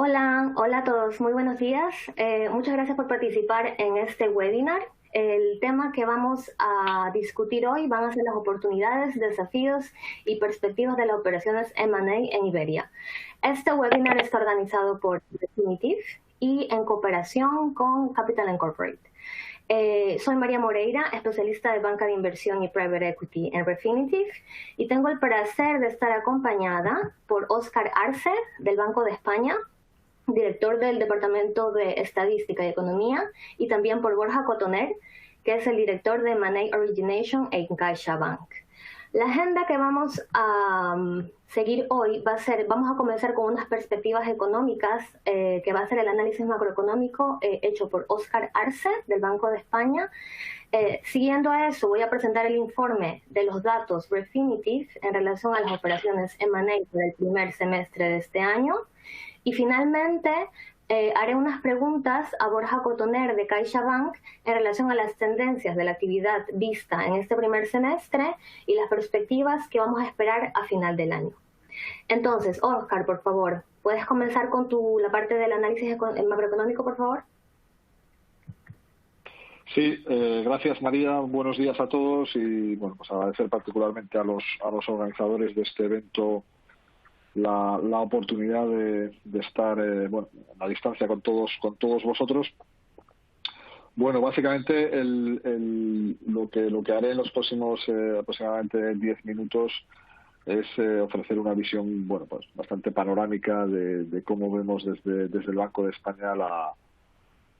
Hola a todos, muy buenos días. Muchas gracias por participar en este webinar. El tema que vamos a discutir hoy van a ser las oportunidades, desafíos y perspectivas de las operaciones M&A en Iberia. Este webinar está organizado por Refinitiv y en cooperación con Capital Incorporate. Soy María Moreira, especialista de banca de inversión y private equity en Refinitiv, y tengo el placer de estar acompañada por Óscar Arce, del Banco de España, director del Departamento de Estadística y Economía, y también por Borja Cotoner, que es el director de M&A Origination en CaixaBank. La agenda que vamos a seguir hoy va a ser, vamos a comenzar con unas perspectivas económicas, que va a ser el análisis macroeconómico hecho por Óscar Arce, del Banco de España. Siguiendo a eso, voy a presentar el informe de los datos Refinitiv en relación a las operaciones M&A del primer semestre de este año. Y finalmente, haré unas preguntas a Borja Cotoner de CaixaBank en relación a las tendencias de la actividad vista en este primer semestre y las perspectivas que vamos a esperar a final del año. Entonces, Óscar, por favor, ¿puedes comenzar con la parte del análisis macroeconómico, por favor? Sí, gracias María, buenos días a todos y bueno, pues agradecer particularmente a los organizadores de este evento la oportunidad de estar a la distancia con todos vosotros. Bueno, básicamente lo que haré en los próximos aproximadamente 10 minutos es ofrecer una visión pues bastante panorámica de cómo vemos desde el Banco de España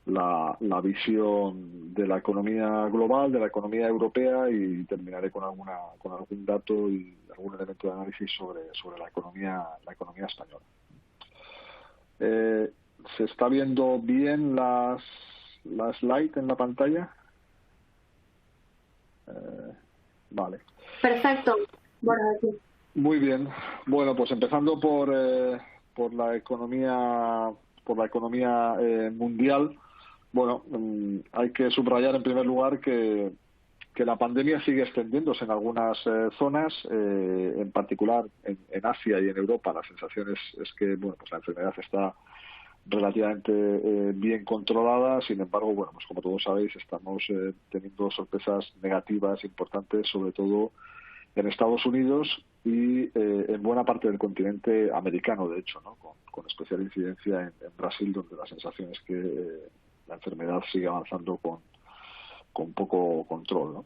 la visión de la economía global, de la economía europea, y terminaré con algún dato y algún elemento de análisis sobre la economía española. ¿Se está viendo bien la slide en la pantalla? Vale. Perfecto. Bueno, aquí. Muy bien. Bueno, pues empezando por la economía mundial. Bueno, hay que subrayar en primer lugar que la pandemia sigue extendiéndose en algunas zonas, en particular en Asia y en Europa. La sensación es que pues la enfermedad está relativamente bien controlada. Sin embargo, pues como todos sabéis, estamos teniendo sorpresas negativas importantes, sobre todo en Estados Unidos y en buena parte del continente americano, de hecho, ¿no? Con especial incidencia en Brasil, donde la sensación es que la enfermedad sigue avanzando con poco control, ¿no?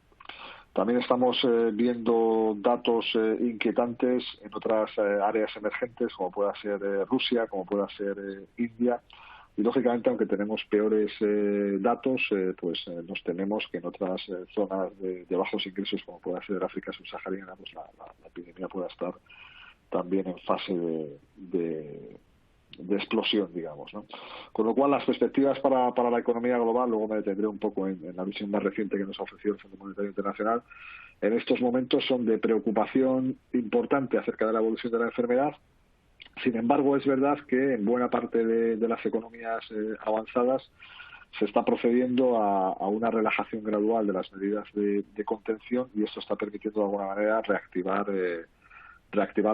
También estamos viendo datos inquietantes en otras áreas emergentes, como pueda ser Rusia, como pueda ser India. Y lógicamente, aunque tenemos peores datos, nos tememos que en otras zonas de bajos ingresos, como pueda ser África subsahariana, pues la epidemia pueda estar también en fase de explosión, digamos, ¿no? Con lo cual, las perspectivas para la economía global, luego me detendré un poco en la visión más reciente que nos ha ofrecido el Fondo Monetario Internacional, en estos momentos son de preocupación importante acerca de la evolución de la enfermedad. Sin embargo, es verdad que en buena parte de las economías avanzadas se está procediendo a una relajación gradual de las medidas de contención, y esto está permitiendo de alguna manera reactivar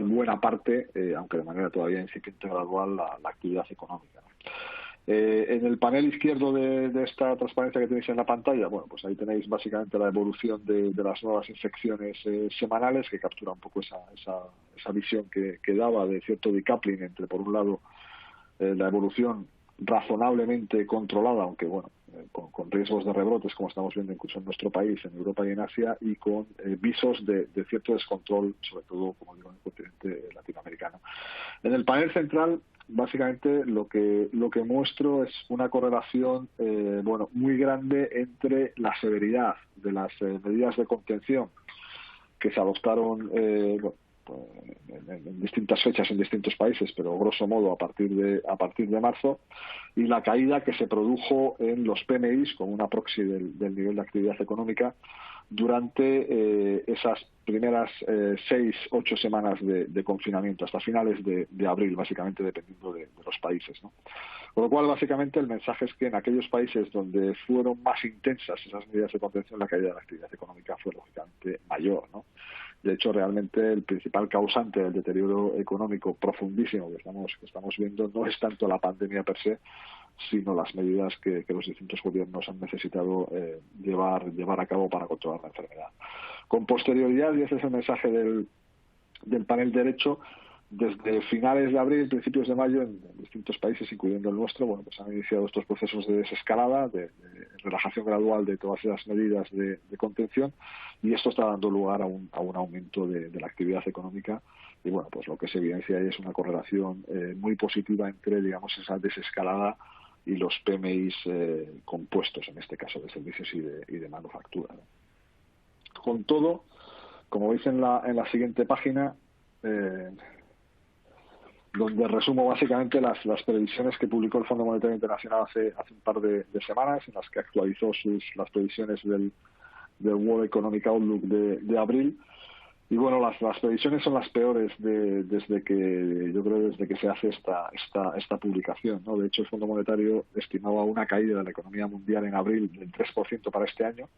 buena parte, aunque de manera todavía incipiente, gradual, la actividad económica, ¿no? En el panel izquierdo de esta transparencia que tenéis en la pantalla, pues ahí tenéis básicamente la evolución de las nuevas infecciones semanales, que captura un poco esa visión que daba de cierto decoupling entre, por un lado, la evolución razonablemente controlada, aunque con riesgos de rebrotes, como estamos viendo incluso en nuestro país, en Europa y en Asia, y con visos de cierto descontrol, sobre todo, como digo, en el continente latinoamericano. En el panel central, básicamente lo que muestro es una correlación muy grande entre la severidad de las medidas de contención que se adoptaron en distintas fechas en distintos países, pero grosso modo a partir de marzo, y la caída que se produjo en los PMIs, como una proxy del nivel de actividad económica, durante esas primeras 6-8 semanas de confinamiento, hasta finales de abril, básicamente, dependiendo de los países, ¿no? Con lo cual, básicamente, el mensaje es que en aquellos países donde fueron más intensas esas medidas de contención, la caída de la actividad económica fue, lógicamente, mayor, ¿no? De hecho, realmente el principal causante del deterioro económico profundísimo que estamos viendo no es tanto la pandemia per se, sino las medidas que los distintos gobiernos han necesitado llevar a cabo para controlar la enfermedad. Con posterioridad, y ese es el mensaje del panel derecho, desde finales de abril, principios de mayo, en distintos países, incluyendo el nuestro, bueno, pues han iniciado estos procesos de desescalada, de relajación gradual de todas esas medidas de contención, y esto está dando lugar a un aumento de la actividad económica. Y bueno, pues lo que se evidencia ahí es una correlación muy positiva entre, digamos, esa desescalada y los PMIs compuestos, en este caso de servicios y de manufactura, ¿no? Con todo, como veis en la siguiente página, donde resumo básicamente las previsiones que publicó el Fondo Monetario Internacional hace un par de semanas, en las que actualizó las previsiones del World Economic Outlook de abril. Y bueno, las previsiones son las peores desde que se hace esta publicación, ¿no? De hecho, el Fondo Monetario estimaba una caída de la economía mundial en abril del 3% para este año,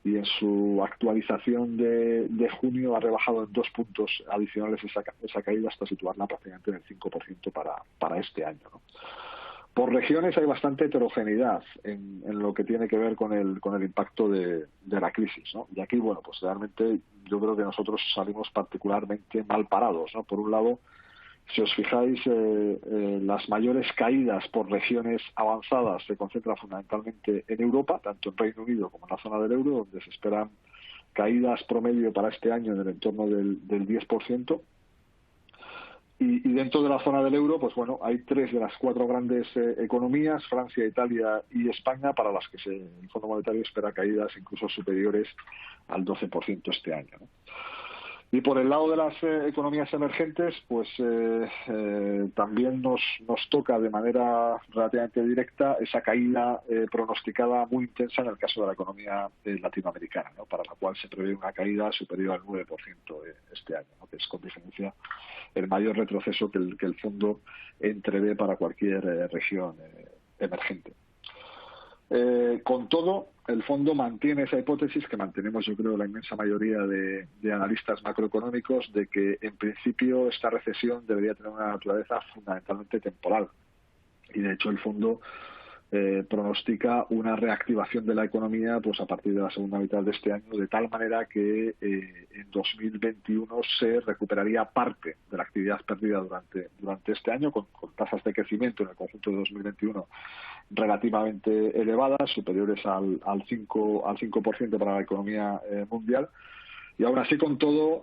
y en su actualización de junio ha rebajado en 2 puntos adicionales esa caída hasta situarla prácticamente en el 5% para este año, ¿no? Por regiones hay bastante heterogeneidad en lo que tiene que ver con el impacto de la crisis, ¿no? Y aquí, bueno, pues realmente yo creo que nosotros salimos particularmente mal parados, ¿no? Por un lado, si os fijáis, las mayores caídas por regiones avanzadas se concentran fundamentalmente en Europa, tanto en Reino Unido como en la zona del euro, donde se esperan caídas promedio para este año en el entorno del 10%. Y dentro de la zona del euro, pues bueno, hay 3 de las 4 grandes economías, Francia, Italia y España, para las que el Fondo Monetario espera caídas incluso superiores al 12% este año, ¿no? Y por el lado de las economías emergentes, pues también nos toca de manera relativamente directa esa caída pronosticada muy intensa en el caso de la economía latinoamericana, ¿no? Para la cual se prevé una caída superior al 9% este año, ¿no? Que es con diferencia el mayor retroceso que el fondo entrevé para cualquier región emergente. Con todo, el fondo mantiene esa hipótesis que mantenemos, yo creo, la inmensa mayoría de analistas macroeconómicos, de que en principio esta recesión debería tener una naturaleza fundamentalmente temporal. Y de hecho el fondo pronostica una reactivación de la economía pues a partir de la segunda mitad de este año, de tal manera que en 2021 se recuperaría parte de la actividad perdida durante este año, con tasas de crecimiento en el conjunto de 2021 relativamente elevadas, superiores al 5% para la economía mundial. Y aún así, con todo,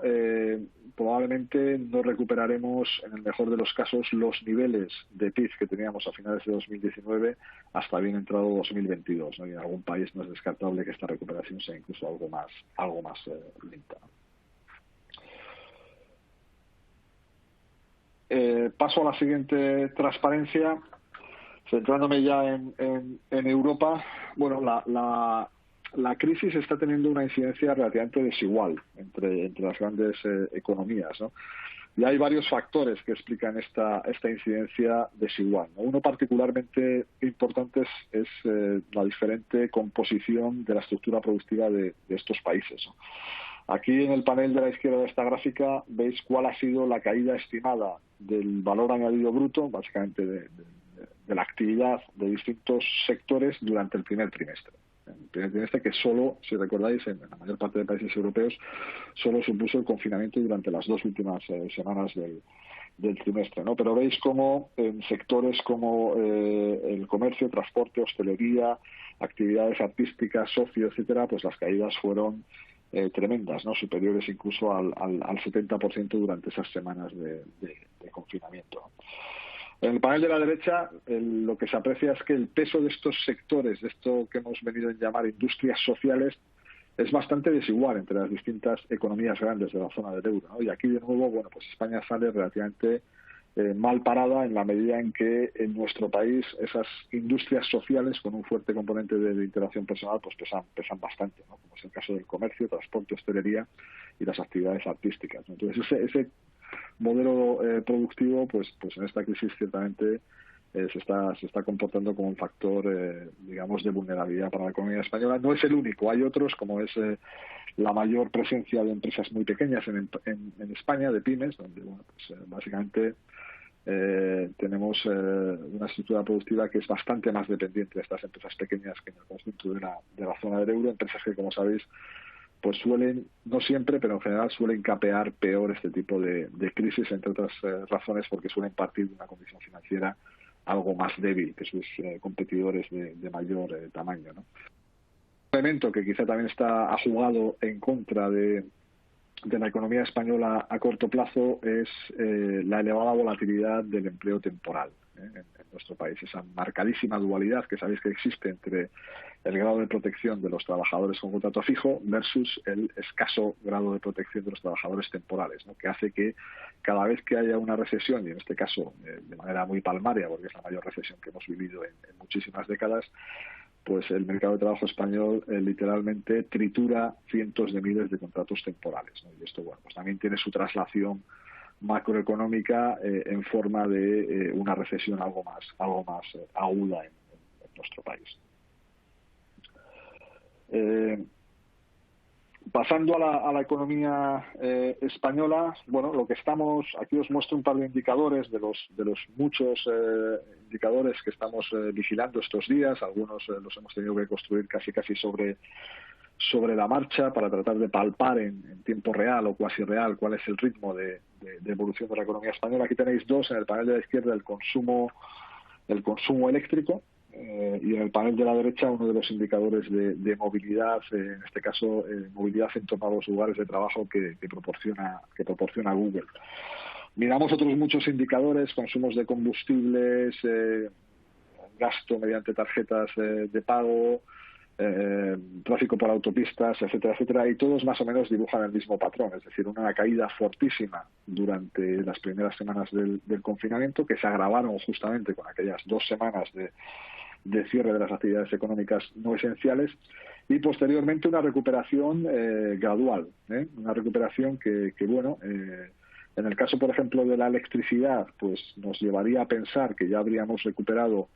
probablemente no recuperaremos, en el mejor de los casos, los niveles de PIB que teníamos a finales de 2019 hasta bien entrado 2022, ¿no? Y en algún país no es descartable que esta recuperación sea incluso algo más lenta. Paso a la siguiente transparencia, centrándome ya en Europa. Bueno, la crisis está teniendo una incidencia relativamente desigual entre las grandes economías, ¿no? Y hay varios factores que explican esta incidencia desigual, ¿no? Uno particularmente importante es la diferente composición de la estructura productiva de estos países, ¿no? Aquí en el panel de la izquierda de esta gráfica veis cuál ha sido la caída estimada del valor añadido bruto, básicamente de la actividad de distintos sectores durante el primer trimestre. El primer trimestre que solo, si recordáis, en la mayor parte de países europeos, solo supuso el confinamiento durante las 2 últimas semanas del trimestre, ¿no? Pero veis cómo en sectores como el comercio, transporte, hostelería, actividades artísticas, ocio, etcétera, pues las caídas fueron tremendas, ¿no? Superiores incluso al 70% durante esas semanas de confinamiento, ¿no? En el panel de la derecha lo que se aprecia es que el peso de estos sectores, de esto que hemos venido a llamar industrias sociales, es bastante desigual entre las distintas economías grandes de la zona del euro, ¿no? Y aquí de nuevo, bueno, pues España sale relativamente mal parada en la medida en que en nuestro país esas industrias sociales con un fuerte componente de interacción personal pues pesan bastante, ¿no? Como es el caso del comercio, transporte, hostelería y las actividades artísticas, ¿no? Entonces ese modelo productivo pues en esta crisis ciertamente se está comportando como un factor digamos de vulnerabilidad para la economía española. No es el único, hay otros como es la mayor presencia de empresas muy pequeñas en España, de pymes, donde bueno, pues, básicamente tenemos una estructura productiva que es bastante más dependiente de estas empresas pequeñas que en el conjunto de la zona del euro, empresas que, como sabéis, pues suelen, no siempre, pero en general suelen capear peor este tipo de crisis, entre otras razones porque suelen partir de una condición financiera algo más débil que sus competidores de mayor tamaño, ¿no? Un elemento que quizá también ha jugado en contra de la economía española a corto plazo es la elevada volatilidad del empleo temporal en nuestro país. Esa marcadísima dualidad que sabéis que existe entre el grado de protección de los trabajadores con contrato fijo versus el escaso grado de protección de los trabajadores temporales, ¿no? Que hace que cada vez que haya una recesión, y en este caso de manera muy palmaria, porque es la mayor recesión que hemos vivido en muchísimas décadas, pues el mercado de trabajo español literalmente tritura cientos de miles de contratos temporales, ¿no? Y esto, bueno, pues también tiene su traslación macroeconómica en forma de una recesión algo más aguda en nuestro país. Pasando a la economía española, bueno, lo que aquí os muestro un par de indicadores de los muchos indicadores que estamos vigilando estos días. Algunos los hemos tenido que construir casi sobre la marcha para tratar de palpar en tiempo real o cuasi real cuál es el ritmo de evolución de la economía española. Aquí tenéis dos en el panel de la izquierda, el consumo eléctrico. Y en el panel de la derecha uno de los indicadores de movilidad, en este caso movilidad en torno a los lugares de trabajo que proporciona Google. Miramos otros muchos indicadores, consumos de combustibles, gasto mediante tarjetas de pago, tráfico por autopistas, etcétera, y todos más o menos dibujan el mismo patrón, es decir, una caída fortísima durante las primeras semanas del confinamiento, que se agravaron justamente con aquellas 2 semanas de cierre de las actividades económicas no esenciales, y posteriormente una recuperación gradual, una recuperación que bueno, en el caso, por ejemplo, de la electricidad, pues nos llevaría a pensar que ya habríamos recuperado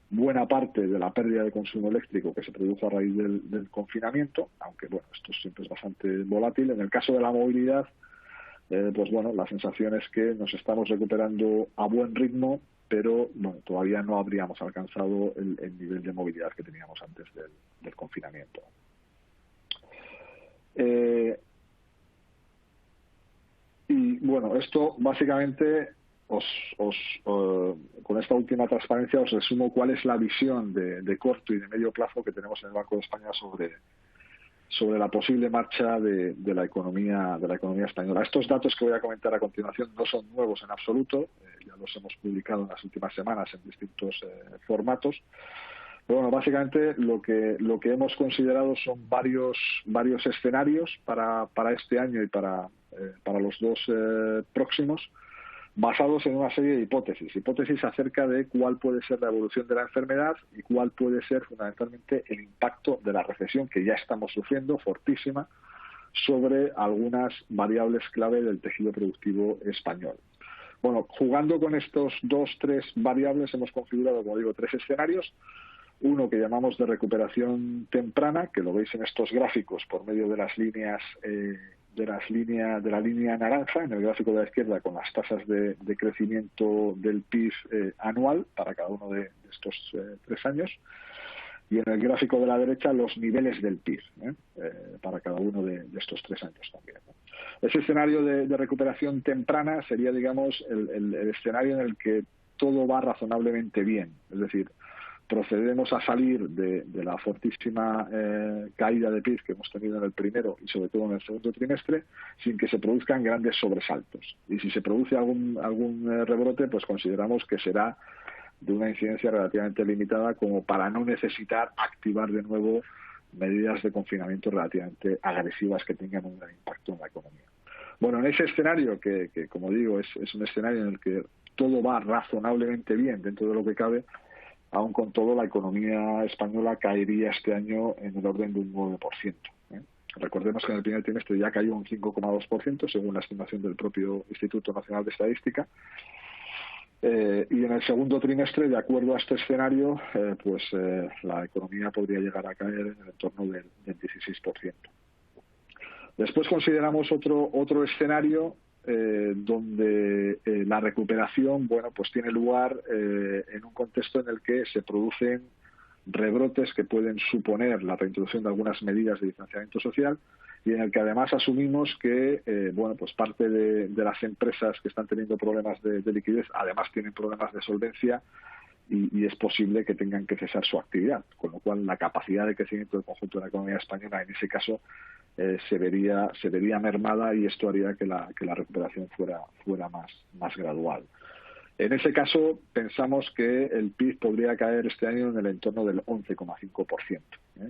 buena parte de la pérdida de consumo eléctrico que se produjo a raíz del confinamiento, aunque bueno, esto siempre es bastante volátil. En el caso de la movilidad, pues bueno, la sensación es que nos estamos recuperando a buen ritmo, pero bueno, todavía no habríamos alcanzado el nivel de movilidad que teníamos antes del confinamiento. Y bueno, esto básicamente con esta última transparencia os resumo cuál es la visión de corto y de medio plazo que tenemos en el Banco de España sobre la posible marcha de la economía española. Estos datos que voy a comentar a continuación no son nuevos en absoluto, ya los hemos publicado en las últimas semanas en distintos formatos. Pero bueno, básicamente lo que hemos considerado son varios escenarios para este año y para los dos próximos, basados en una serie de hipótesis acerca de cuál puede ser la evolución de la enfermedad y cuál puede ser fundamentalmente el impacto de la recesión que ya estamos sufriendo, fortísima, sobre algunas variables clave del tejido productivo español. Bueno, jugando con estos 3 variables hemos configurado, como digo, 3 escenarios. Uno que llamamos de recuperación temprana, que lo veis en estos gráficos por medio de las líneas de la línea naranja en el gráfico de la izquierda, con las tasas de crecimiento del PIB anual para cada uno de estos 3 años, y en el gráfico de la derecha los niveles del PIB para cada uno de estos 3 años también, ¿no? Ese escenario de recuperación temprana sería, digamos, el escenario en el que todo va razonablemente bien, es decir, procedemos a salir de la fortísima caída de PIB que hemos tenido en el primero y sobre todo en el segundo trimestre, sin que se produzcan grandes sobresaltos. Y si se produce algún rebrote, pues consideramos que será de una incidencia relativamente limitada, como para no necesitar activar de nuevo medidas de confinamiento relativamente agresivas que tengan un gran impacto en la economía. Bueno, en ese escenario, que como digo, es un escenario en el que todo va razonablemente bien dentro de lo que cabe, aún con todo la economía española caería este año en el orden de un 9%. Recordemos que en el primer trimestre ya cayó un 5,2%, según la estimación del propio Instituto Nacional de Estadística. Y en el segundo trimestre, de acuerdo a este escenario, la economía podría llegar a caer en el entorno del 16%. Después consideramos otro escenario donde la recuperación, pues tiene lugar en un contexto en el que se producen rebrotes que pueden suponer la reintroducción de algunas medidas de distanciamiento social, y en el que además asumimos que pues parte de las empresas que están teniendo problemas de liquidez además tienen problemas de solvencia y es posible que tengan que cesar su actividad, con lo cual la capacidad de crecimiento del conjunto de la economía española en ese caso se vería mermada, y esto haría que la recuperación fuera más gradual. En ese caso, pensamos que el PIB podría caer este año en el entorno del 11,5%,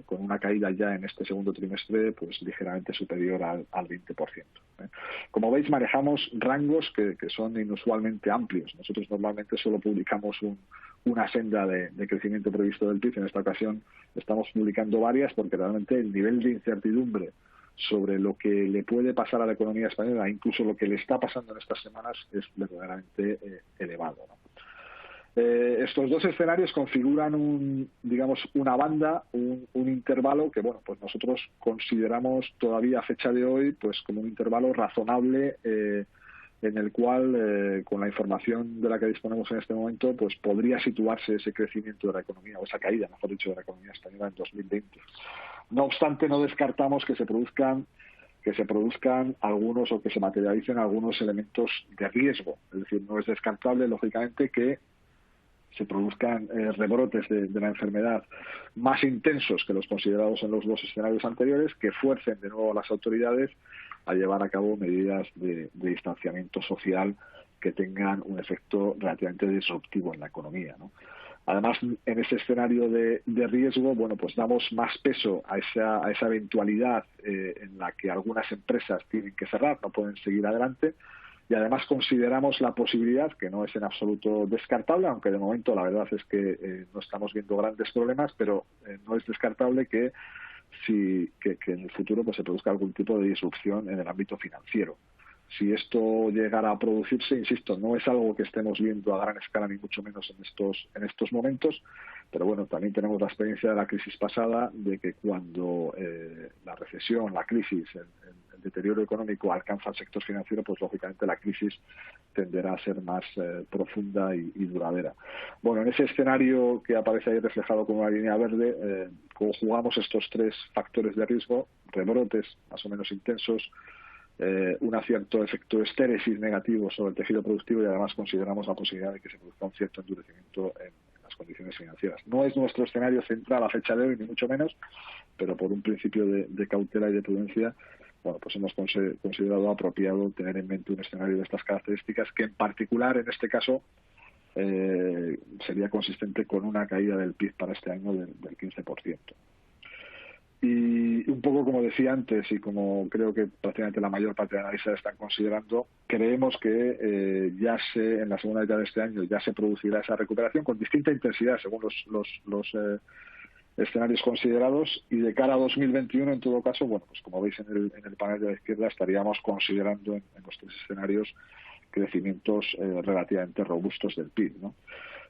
con una caída ya en este segundo trimestre pues ligeramente superior al 20%. Como veis, manejamos rangos que son inusualmente amplios. Nosotros normalmente solo publicamos una senda de crecimiento previsto del PIB. En esta ocasión estamos publicando varias porque realmente el nivel de incertidumbre sobre lo que le puede pasar a la economía española, incluso lo que le está pasando en estas semanas, es verdaderamente elevado, ¿no? Estos dos escenarios configuran una banda, un intervalo que pues nosotros consideramos todavía a fecha de hoy pues como un intervalo razonable, en el cual con la información de la que disponemos en este momento pues podría situarse ese crecimiento de la economía, o esa caída, mejor dicho, de la economía española en 2020. No obstante, no descartamos que se produzcan algunos, o que se materialicen algunos elementos de riesgo. Es decir, no es descartable, lógicamente, que se produzcan rebrotes de la enfermedad más intensos que los considerados en los dos escenarios anteriores, que fuercen de nuevo a las autoridades a llevar a cabo medidas de distanciamiento social que tengan un efecto relativamente disruptivo en la economía, ¿no? Además, en ese escenario de riesgo, pues damos más peso a esa eventualidad en la que algunas empresas tienen que cerrar, no pueden seguir adelante, y además consideramos la posibilidad, que no es en absoluto descartable, aunque de momento la verdad es que no estamos viendo grandes problemas, pero no es descartable que en el futuro pues se produzca algún tipo de disrupción en el ámbito financiero. Si esto llegara a producirse, insisto, no es algo que estemos viendo a gran escala, ni mucho menos en estos momentos, pero bueno, también tenemos la experiencia de la crisis pasada, de que cuando la recesión, la crisis, el deterioro económico alcanza al sector financiero, pues lógicamente la crisis tenderá a ser más profunda y duradera. Bueno, en ese escenario que aparece ahí reflejado con una línea verde, conjugamos estos tres factores de riesgo: rebrotes más o menos intensos, un cierto efecto estéresis negativo sobre el tejido productivo, y además consideramos la posibilidad de que se produzca un cierto endurecimiento en las condiciones financieras. No es nuestro escenario central a fecha de hoy, ni mucho menos, pero por un principio de cautela y de prudencia, pues hemos considerado apropiado tener en mente un escenario de estas características, que en particular en este caso sería consistente con una caída del PIB para este año del 15%. Y un poco como decía antes, y como creo que prácticamente la mayor parte de analistas están considerando, creemos que en la segunda mitad de este año ya se producirá esa recuperación con distinta intensidad según los escenarios considerados, y de cara a 2021, en todo caso, pues como veis en el panel de la izquierda, estaríamos considerando en los tres escenarios crecimientos relativamente robustos del PIB, ¿no?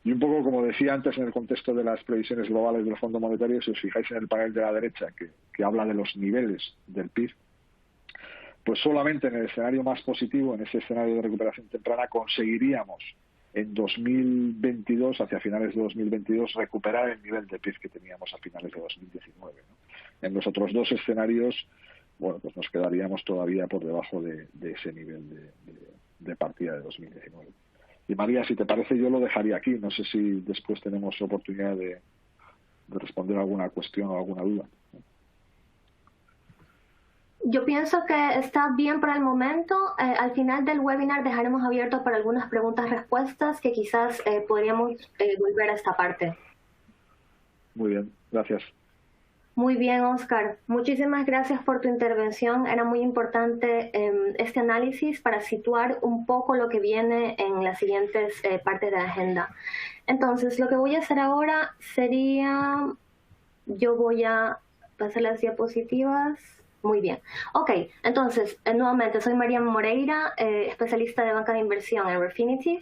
Y un poco, como decía antes, en el contexto de las previsiones globales del Fondo Monetario, si os fijáis en el panel de la derecha, que habla de los niveles del PIB, pues solamente en el escenario más positivo, en ese escenario de recuperación temprana, conseguiríamos en 2022, hacia finales de 2022, recuperar el nivel de PIB que teníamos a finales de 2019, ¿no? En los otros dos escenarios, pues nos quedaríamos todavía por debajo de ese nivel de partida de 2019. Y María, si te parece, yo lo dejaría aquí. No sé si después tenemos oportunidad de responder alguna cuestión o alguna duda. Yo pienso que está bien por el momento. Al final del webinar dejaremos abierto para algunas preguntas-respuestas que quizás podríamos volver a esta parte. Muy bien, gracias. Muy bien, Oscar. Muchísimas gracias por tu intervención. Era muy importante este análisis para situar un poco lo que viene en las siguientes partes de la agenda. Entonces, lo que voy a hacer ahora sería, yo voy a pasar las diapositivas. Muy bien. Ok, entonces, nuevamente, soy María Moreira, especialista de banca de inversión en Refinitiv,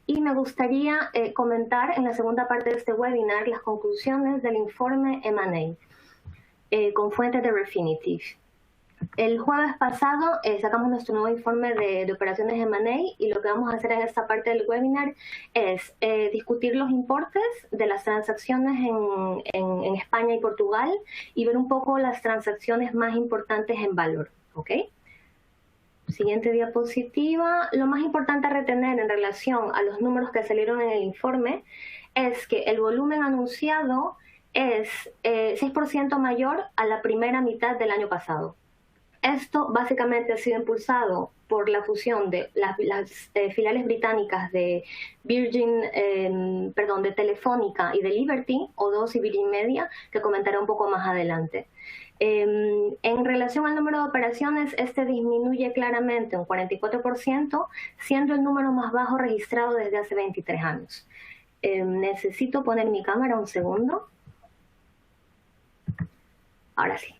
y me gustaría comentar en la segunda parte de este webinar las conclusiones del informe M&A. Con fuentes de Refinitiv. El jueves pasado sacamos nuestro nuevo informe de operaciones M&A y lo que vamos a hacer en esta parte del webinar es discutir los importes de las transacciones en España y Portugal y ver un poco las transacciones más importantes en valor. ¿Ok? Siguiente diapositiva. Lo más importante a retener en relación a los números que salieron en el informe es que el volumen anunciado es 6% mayor a la primera mitad del año pasado. Esto básicamente ha sido impulsado por la fusión de las filiales británicas de de Telefónica y de Liberty, O2 y Virgin Media, que comentaré un poco más adelante. En relación al número de operaciones, este disminuye claramente un 44%, siendo el número más bajo registrado desde hace 23 años. Necesito poner mi cámara un segundo. Ahora sí.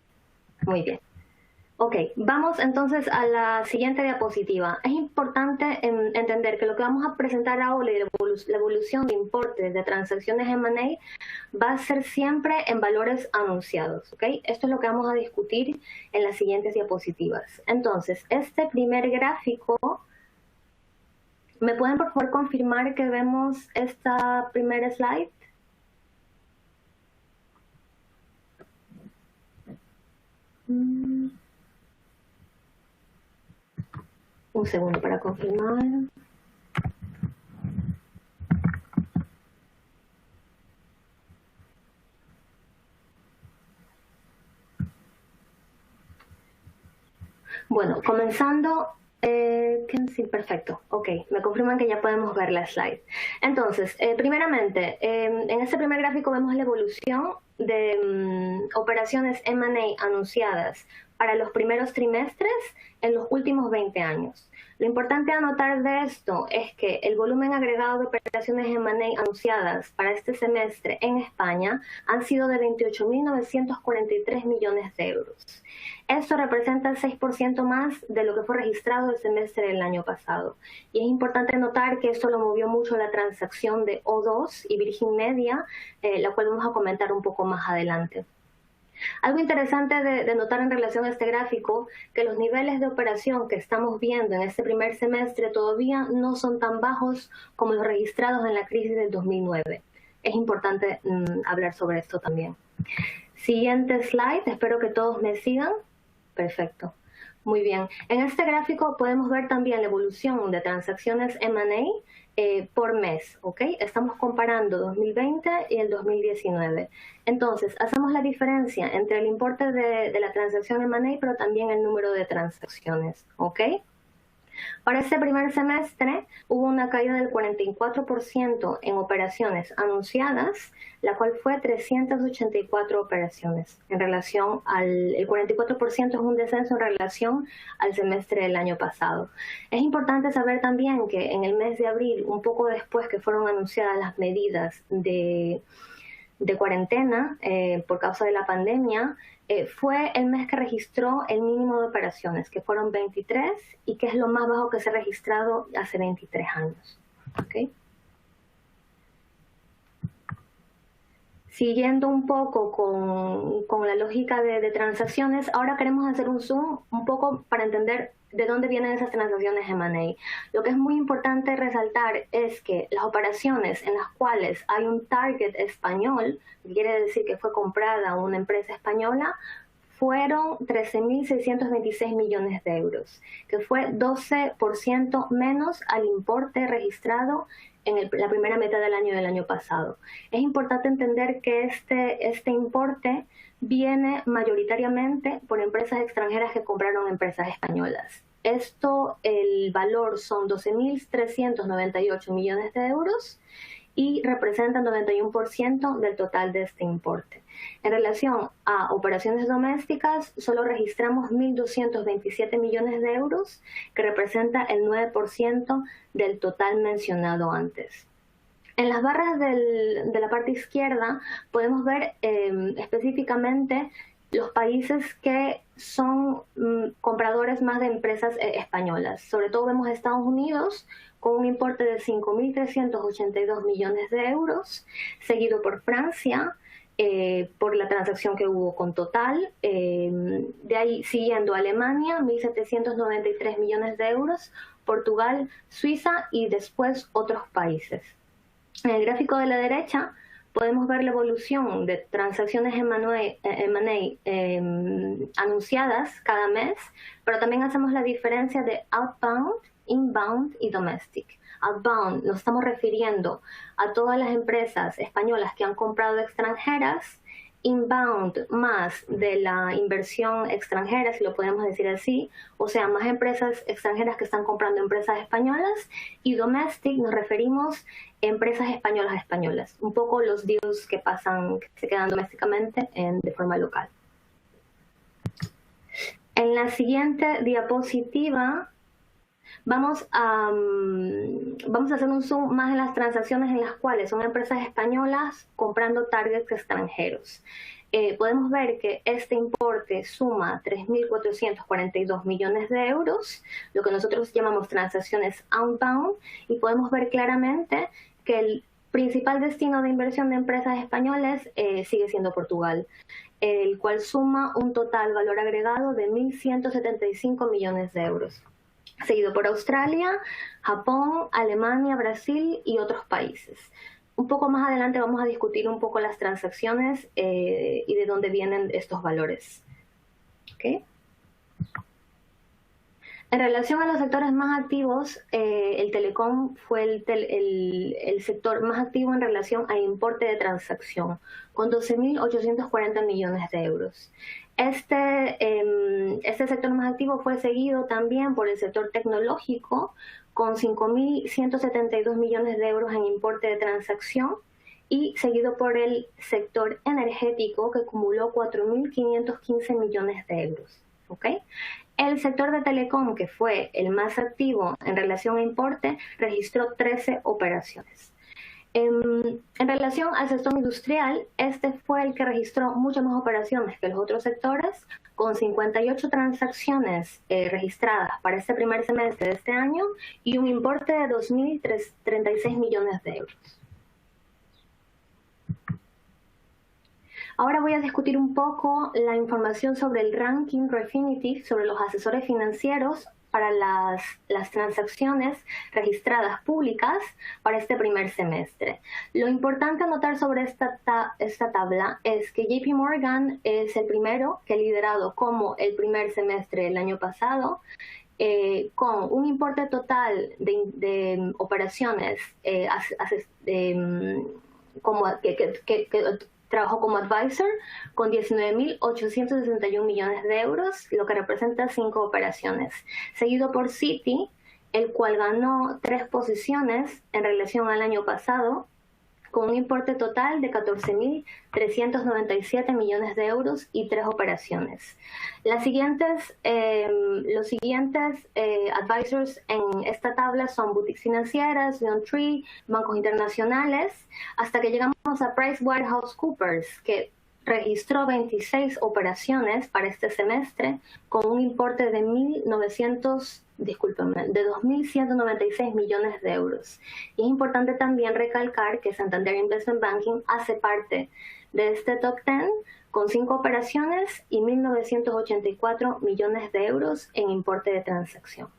Muy bien. Ok, vamos entonces a la siguiente diapositiva. Es importante entender que lo que vamos a presentar ahora, la evolución de importes de transacciones M&A, va a ser siempre en valores anunciados. ¿Ok? Esto es lo que vamos a discutir en las siguientes diapositivas. Entonces, este primer gráfico, ¿me pueden por favor confirmar que vemos esta primera slide? Un segundo para confirmar. Bueno, comenzando. Sí, perfecto. Ok, me confirman que ya podemos ver la slide. Entonces, primeramente, en este primer gráfico vemos la evolución de operaciones M&A anunciadas para los primeros trimestres en los últimos 20 años. Lo importante a notar de esto es que el volumen agregado de operaciones M&A anunciadas para este semestre en España han sido de 28.943 millones de euros. Esto representa el 6% más de lo que fue registrado el semestre del año pasado. Y es importante notar que esto lo movió mucho la transacción de O2 y Virgin Media, la cual vamos a comentar un poco más adelante. Algo interesante de notar en relación a este gráfico, que los niveles de operación que estamos viendo en este primer semestre todavía no son tan bajos como los registrados en la crisis del 2009. Es importante hablar sobre esto también. Siguiente slide, espero que todos me sigan. Perfecto. Muy bien. En este gráfico podemos ver también la evolución de transacciones M&A por mes, ¿ok? Estamos comparando 2020 y el 2019. Entonces, hacemos la diferencia entre el importe de la transacción M&A, pero también el número de transacciones, ¿ok? Para este primer semestre hubo una caída del 44% en operaciones anunciadas, la cual fue 384 operaciones. En relación el 44% es un descenso en relación al semestre del año pasado. Es importante saber también que en el mes de abril, un poco después que fueron anunciadas las medidas de cuarentena por causa de la pandemia, fue el mes que registró el mínimo de operaciones, que fueron 23 y que es lo más bajo que se ha registrado hace 23 años. ¿Okay? Siguiendo un poco con la lógica de transacciones, ahora queremos hacer un zoom un poco para entender de dónde vienen esas transacciones M&A. Lo que es muy importante resaltar es que las operaciones en las cuales hay un target español, que quiere decir que fue comprada una empresa española, fueron 13.626 millones de euros, que fue 12% menos al importe registrado en la primera mitad del año pasado. Es importante entender que este importe viene mayoritariamente por empresas extranjeras que compraron empresas españolas. El valor son 12.398 millones de euros y representan 91% del total de este importe. En relación a operaciones domésticas, solo registramos 1.227 millones de euros, que representa el 9% del total mencionado antes. En las barras de la parte izquierda podemos ver específicamente los países que son compradores más de empresas españolas. Sobre todo vemos a Estados Unidos con un importe de 5.382 millones de euros, seguido por Francia, por la transacción que hubo con Total, de ahí siguiendo Alemania, 1.793 millones de euros, Portugal, Suiza y después otros países. En el gráfico de la derecha podemos ver la evolución de transacciones M&A anunciadas cada mes, pero también hacemos la diferencia de outbound, inbound y domestic. Outbound nos estamos refiriendo a todas las empresas españolas que han comprado extranjeras, inbound más de la inversión extranjera, si lo podemos decir así, o sea, más empresas extranjeras que están comprando empresas españolas, y domestic nos referimos a empresas españolas, un poco los deals que pasan, que se quedan domésticamente de forma local. En la siguiente diapositiva vamos a hacer un zoom más en las transacciones en las cuales son empresas españolas comprando targets extranjeros. Podemos ver que este importe suma 3.442 millones de euros, lo que nosotros llamamos transacciones outbound, y podemos ver claramente que el principal destino de inversión de empresas españolas sigue siendo Portugal, el cual suma un total valor agregado de 1.175 millones de euros, seguido por Australia, Japón, Alemania, Brasil y otros países. Un poco más adelante vamos a discutir un poco las transacciones y de dónde vienen estos valores. ¿Okay? En relación a los sectores más activos, el telecom fue el sector más activo en relación al importe de transacción, con 12.840 millones de euros. Este sector más activo fue seguido también por el sector tecnológico, con 5.172 millones de euros en importe de transacción, y seguido por el sector energético, que acumuló 4.515 millones de euros. ¿Okay? El sector de telecom, que fue el más activo en relación a importe, registró 13 operaciones. En relación al sector industrial, este fue el que registró muchas más operaciones que los otros sectores, con 58 transacciones registradas para este primer semestre de este año y un importe de 2.036 millones de euros. Ahora voy a discutir un poco la información sobre el ranking Refinitiv, sobre los asesores financieros para las transacciones registradas públicas para este primer semestre. Lo importante a notar sobre esta tabla es que JP Morgan es el primero que ha liderado como el primer semestre del año pasado, con un importe total de operaciones que trabajó como advisor con 19.861 millones de euros, lo que representa 5 operaciones. Seguido por Citi, el cual ganó 3 posiciones en relación al año pasado, con un importe total de 14.397 millones de euros y 3 operaciones. Los siguientes advisors en esta tabla son boutiques financieras, LeonTree, bancos internacionales, hasta que llegamos a PricewaterhouseCoopers, que registró 26 operaciones para este semestre con un importe de 2.196 millones de euros. Y es importante también recalcar que Santander Investment Banking hace parte de este top 10 con 5 operaciones y 1.984 millones de euros en importe de transacción.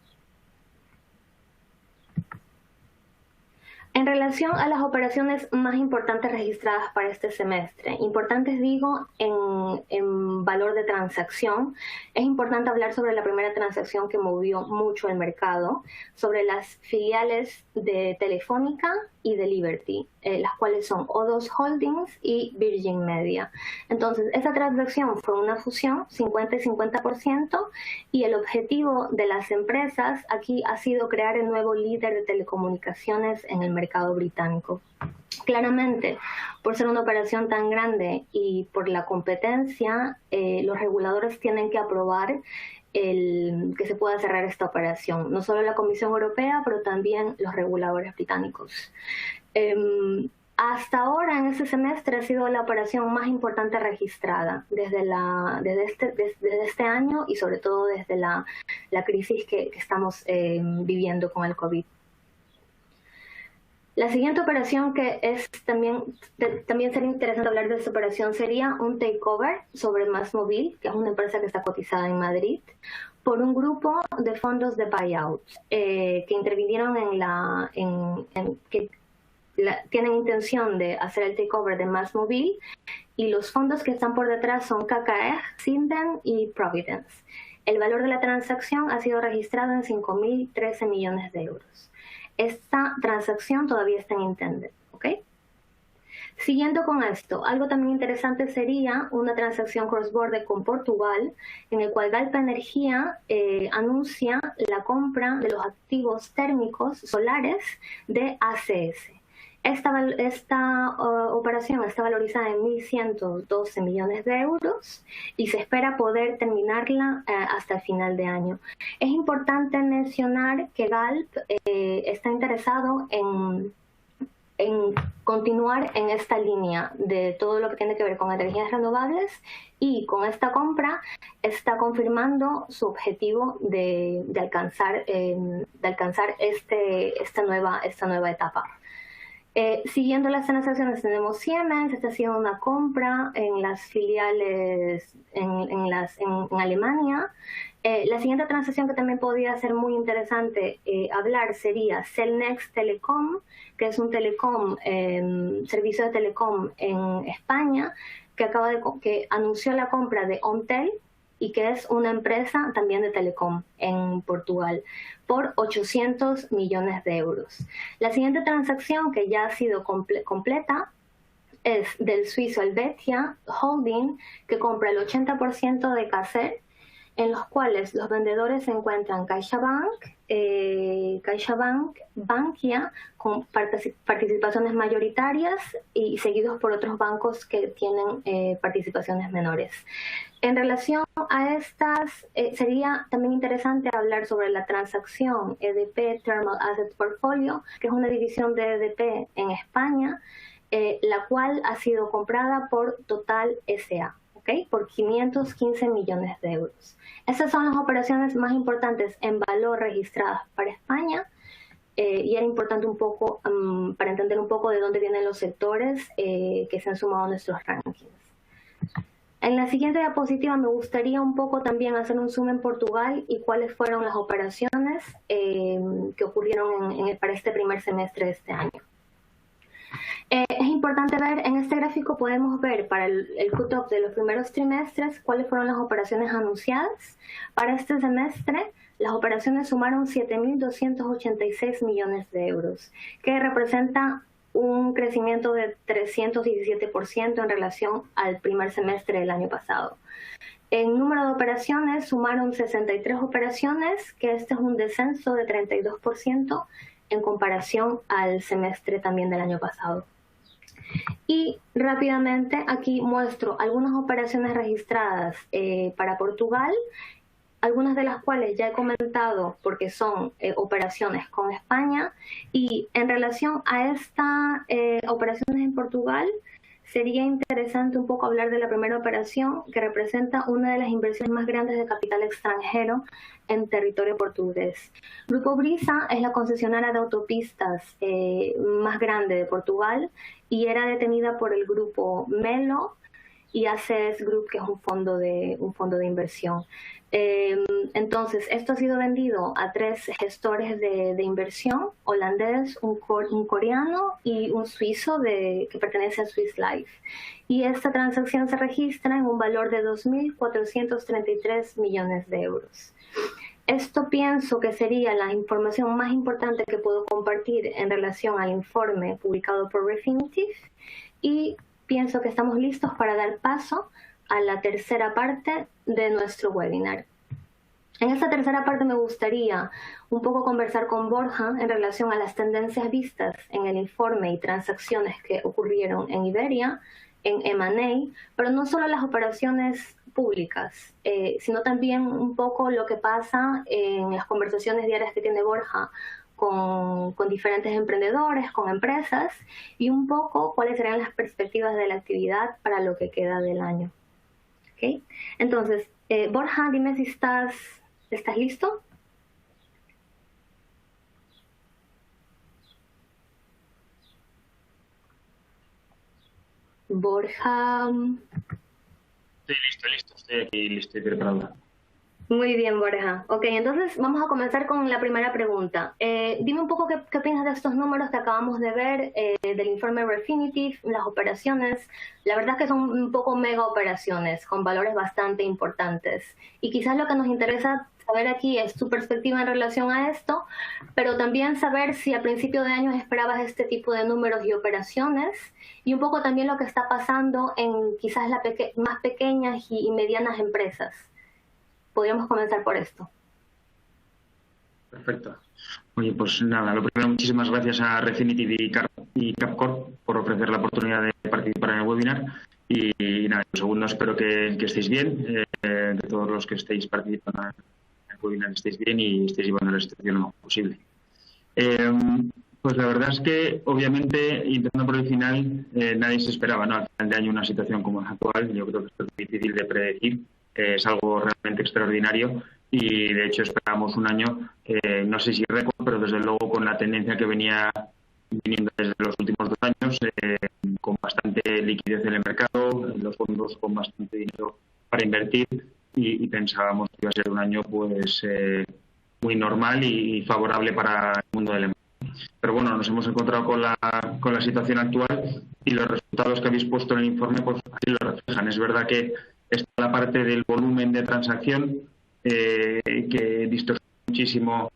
En relación a las operaciones más importantes registradas para este semestre, importantes digo en valor de transacción, es importante hablar sobre la primera transacción que movió mucho el mercado, sobre las filiales de Telefónica y de Liberty, las cuales son O2 Holdings y Virgin Media. Entonces, esa transacción fue una fusión 50 y 50%, y el objetivo de las empresas aquí ha sido crear el nuevo líder de telecomunicaciones en el mercado británico. Claramente, por ser una operación tan grande y por la competencia, los reguladores tienen que aprobar que se pueda cerrar esta operación. No solo la Comisión Europea, pero también los reguladores británicos. Hasta ahora, en este semestre, ha sido la operación más importante registrada desde este año y sobre todo desde la crisis que estamos viviendo con el COVID. La siguiente operación que es también sería interesante hablar de esta operación sería un takeover sobre MásMóvil, que es una empresa que está cotizada en Madrid, por un grupo de fondos de buyout que intervinieron que tienen intención de hacer el takeover de MásMóvil, y los fondos que están por detrás son KKR, Cinven y Providence. El valor de la transacción ha sido registrado en 5.013 millones de euros. Esta transacción todavía está en intended, ¿ok? Siguiendo con esto, algo también interesante sería una transacción cross-border con Portugal, en el cual Galp Energía anuncia la compra de los activos térmicos solares de ACS. Esta operación está valorizada en 1.112 millones de euros y se espera poder terminarla hasta el final de año. Es importante mencionar que Galp está interesado en continuar en esta línea de todo lo que tiene que ver con energías renovables, y con esta compra está confirmando su objetivo de alcanzar esta nueva etapa. Siguiendo las transacciones tenemos Siemens. Esta ha sido una compra en las filiales en Alemania. La siguiente transacción que también podría ser muy interesante hablar sería Cellnex Telecom, que es un servicio de telecom en España, que anunció la compra de Ontel, y que es una empresa también de telecom en Portugal, por 800 millones de euros. La siguiente transacción, que ya ha sido completa, es del suizo Helvetia Holding, que compra el 80% de Caser, en los cuales los vendedores se encuentran CaixaBank, Bankia, con participaciones mayoritarias, y seguidos por otros bancos que tienen participaciones menores. En relación a estas, sería también interesante hablar sobre la transacción EDP Thermal Assets Portfolio, que es una división de EDP en España, la cual ha sido comprada por Total S.A., ¿okay? Por 515 millones de euros. Esas son las operaciones más importantes en valor registradas para España, y era importante un poco para entender un poco de dónde vienen los sectores que se han sumado a nuestros rankings. En la siguiente diapositiva me gustaría un poco también hacer un zoom en Portugal y cuáles fueron las operaciones que ocurrieron para este primer semestre de este año. Es importante ver, en este gráfico podemos ver para el cut-off de los primeros trimestres cuáles fueron las operaciones anunciadas. Para este semestre, las operaciones sumaron 7.286 millones de euros, que representa un crecimiento de 317% en relación al primer semestre del año pasado. En número de operaciones sumaron 63 operaciones, que este es un descenso de 32% en comparación al semestre también del año pasado. Y rápidamente aquí muestro algunas operaciones registradas para Portugal, algunas de las cuales ya he comentado porque son operaciones con España. Y en relación a estas operaciones en Portugal, sería interesante un poco hablar de la primera operación, que representa una de las inversiones más grandes de capital extranjero en territorio portugués. Grupo Brisa es la concesionaria de autopistas más grande de Portugal, y era detenida por el grupo Melo y ACS Group, que es un fondo de inversión. Entonces, esto ha sido vendido a 3 gestores de inversión, holandés, un coreano y un suizo que pertenece a Swiss Life. Y esta transacción se registra en un valor de 2.433 millones de euros. Esto pienso que sería la información más importante que puedo compartir en relación al informe publicado por Refinitiv, y pienso que estamos listos para dar paso a la tercera parte de nuestro webinar. En esta tercera parte me gustaría un poco conversar con Borja en relación a las tendencias vistas en el informe y transacciones que ocurrieron en Iberia, en M&A, pero no solo las operaciones públicas, sino también un poco lo que pasa en las conversaciones diarias que tiene Borja con diferentes emprendedores, con empresas, y un poco cuáles serían las perspectivas de la actividad para lo que queda del año. ¿Okay? Entonces, Borja, dime si ¿estás listo? Borja. Estoy listo, estoy aquí listo y preparado. Muy bien, Borja. Ok, entonces vamos a comenzar con la primera pregunta. Dime un poco qué piensas de estos números que acabamos de ver, del informe Refinitiv, las operaciones. La verdad es que son un poco mega operaciones con valores bastante importantes. Y quizás lo que nos interesa saber aquí es tu perspectiva en relación a esto, pero también saber si a principio de año esperabas este tipo de números y operaciones, y un poco también lo que está pasando en quizás las más pequeñas y medianas empresas. Podríamos comenzar por esto. Perfecto. Oye, pues nada, lo primero, muchísimas gracias a Refinitiv y Capcorp por ofrecer la oportunidad de participar en el webinar. Y nada, lo segundo, espero que estéis bien, que todos los que estéis participando en el webinar estéis bien y estéis llevando la situación lo más posible. Pues la verdad es que, obviamente, intentando por el final, nadie se esperaba, ¿no? Al final de año una situación como la actual, yo creo que esto es difícil de predecir. Es algo realmente extraordinario y de hecho esperamos un año, no sé si récord, pero desde luego con la tendencia que venía viniendo desde los últimos 2 años, con bastante liquidez en el mercado, los fondos con bastante dinero para invertir y pensábamos que iba a ser un año pues muy normal y favorable para el mundo del empleo. Pero bueno, nos hemos encontrado con la situación actual y los resultados que habéis puesto en el informe pues así lo reflejan. Es verdad que está la parte del volumen de transacción que distorsiona muchísimo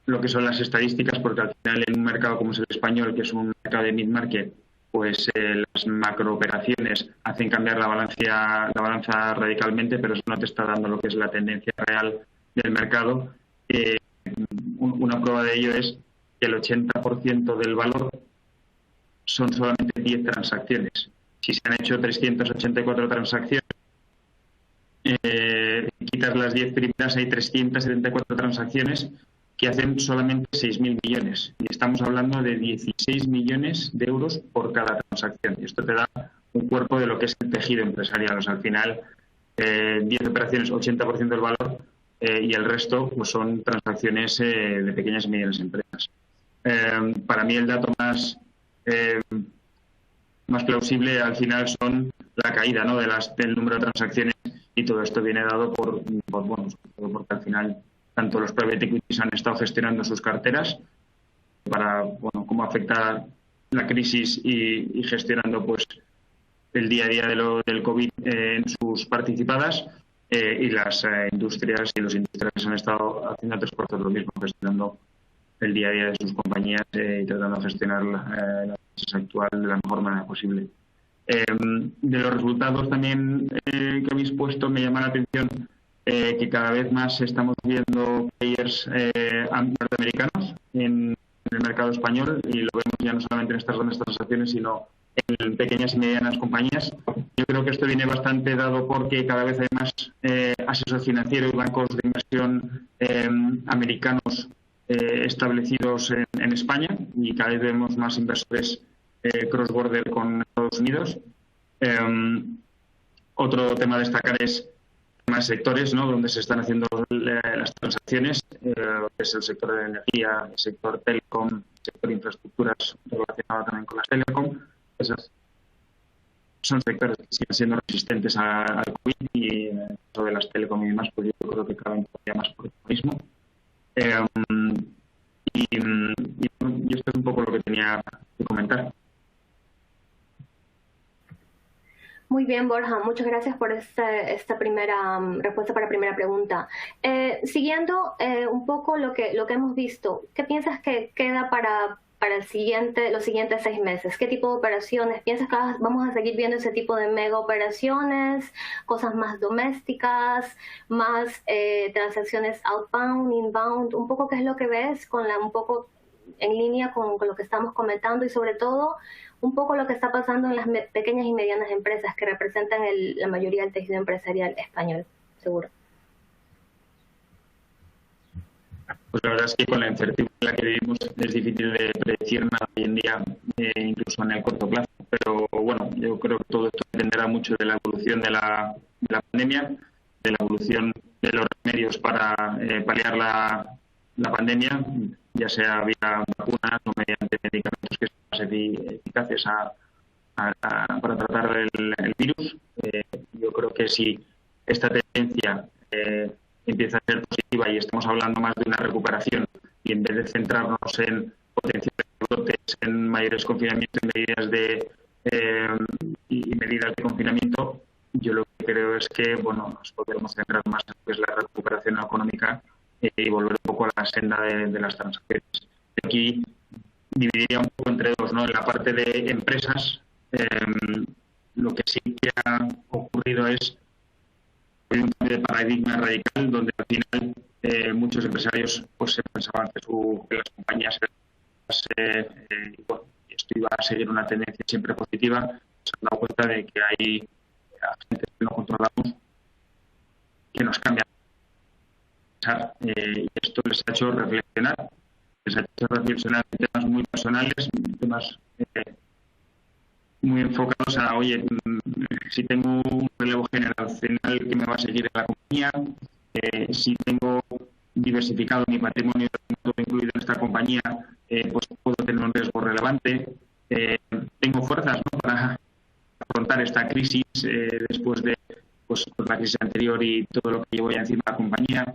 lo que son las estadísticas, porque al final en un mercado como es el español, que es un mercado de mid-market, pues las macrooperaciones hacen cambiar la balanza radicalmente, pero eso no te está dando lo que es la tendencia real del mercado. Una prueba de ello es que el 80% del valor son solamente 10 transacciones. Si se han hecho 384 transacciones, quitas las 10 primeras, hay 374 transacciones que hacen solamente 6.000 millones. Y estamos hablando de 16 millones de euros por cada transacción. Y esto te da un cuerpo de lo que es el tejido empresarial. O sea, al final, 10 operaciones, 80% del valor, y el resto pues son transacciones de pequeñas y medianas empresas. Para mí el dato más plausible al final son la caída, ¿no?, del número de transacciones, y todo esto viene dado porque al final tanto los private equities han estado gestionando sus carteras para cómo afecta la crisis y gestionando pues el día a día del COVID en sus participadas, y las industrias y los industriales han estado haciendo 3 cuartos lo mismo, gestionando el día a día de sus compañías y tratando de gestionar la crisis actual de la mejor manera posible. De los resultados también que habéis puesto, me llama la atención que cada vez más estamos viendo players norteamericanos en el mercado español, y lo vemos ya no solamente en estas grandes transacciones, sino en pequeñas y medianas compañías. Yo creo que esto viene bastante dado porque cada vez hay más asesores financieros y bancos de inversión americanos establecidos en España, y cada vez vemos más inversores cross-border con Estados Unidos. Otro tema a destacar es más sectores, ¿no?, donde se están haciendo las transacciones, es el sector de energía, el sector telecom, el sector de infraestructuras relacionado también con las telecom. Esos son sectores que siguen siendo resistentes al COVID, y en el caso de las telecom y demás, pues yo creo que caben todavía más por el mismo. Y esto es un poco lo que tenía que comentar. Muy bien, Borja, muchas gracias por esta primera respuesta para la primera pregunta. Siguiendo un poco lo que hemos visto, ¿qué piensas que queda para para los siguientes 6 meses? ¿Qué tipo de operaciones? ¿Piensas que vamos a seguir viendo ese tipo de mega operaciones, cosas más domésticas, más transacciones outbound, inbound? Un poco qué es lo que ves un poco en línea con lo que estamos comentando, y sobre todo un poco lo que está pasando en las pequeñas y medianas empresas que representan la mayoría del tejido empresarial español, seguro. Pues la verdad es que con la incertidumbre en la que vivimos es difícil de predecir nada hoy en día, incluso en el corto plazo. Pero bueno, yo creo que todo esto dependerá mucho de la evolución de la pandemia, de la evolución de los remedios para paliar la pandemia, ya sea vía vacunas o mediante medicamentos que sean más eficaces para tratar el virus. Yo creo que si esta tendencia empieza a ser positiva y estamos hablando más de una recuperación, y en vez de centrarnos en potenciales brotes, en mayores confinamientos, en medidas y medidas de confinamiento, yo lo que creo es que nos podremos centrar más en lo que es la recuperación económica y volver un poco a la senda de las transacciones. Aquí dividiría un poco entre dos, ¿no? En la parte de empresas, lo que sí que ha ocurrido es un cambio de paradigma radical, donde al final muchos empresarios se pensaban que las compañías esto iba a seguir una tendencia siempre positiva. Se han dado cuenta de que hay agentes que no controlamos que nos cambian. Y esto les ha hecho reflexionar. En temas muy personales, temas muy enfocados a, oye, si tengo un relevo generacional que me va a seguir en la compañía, si tengo diversificado mi patrimonio, todo incluido en esta compañía, pues puedo tener un riesgo relevante. Tengo fuerzas, ¿no?, para afrontar esta crisis después de la crisis anterior y todo lo que llevo ya encima de la compañía.